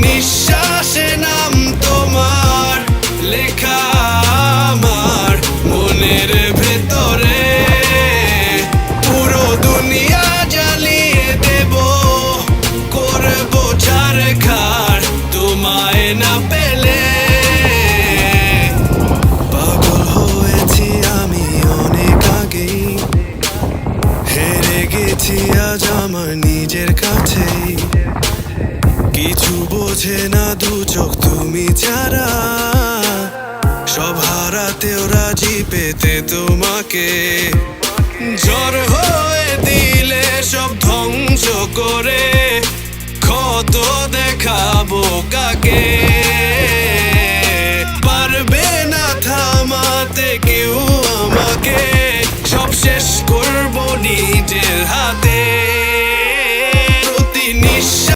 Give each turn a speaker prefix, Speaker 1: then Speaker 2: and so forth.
Speaker 1: নিঃশ্বাসে নাম তোমার লেখা আমার মনের ভেতরে। পুরো দুনিয়া জ্বালিয়ে দেব, করব ছারখার তোমায় না পেলে। পাগল হয়েছি আমি অনেক আগেই, হেরে গেছি আজ আমার নিজের কাছেই। কিছু বোঝে না দু চোখ তুমি ছাড়া, সব হারাতেও রাজি পেতে তোমাকে। ঝড় হয়ে দিলে সব ধ্বংস করে ক্ষত দেখাবো কাকে। পারবে না থামাতে কেউ আমাকে, সব শেষ করবো নিজের হাতে।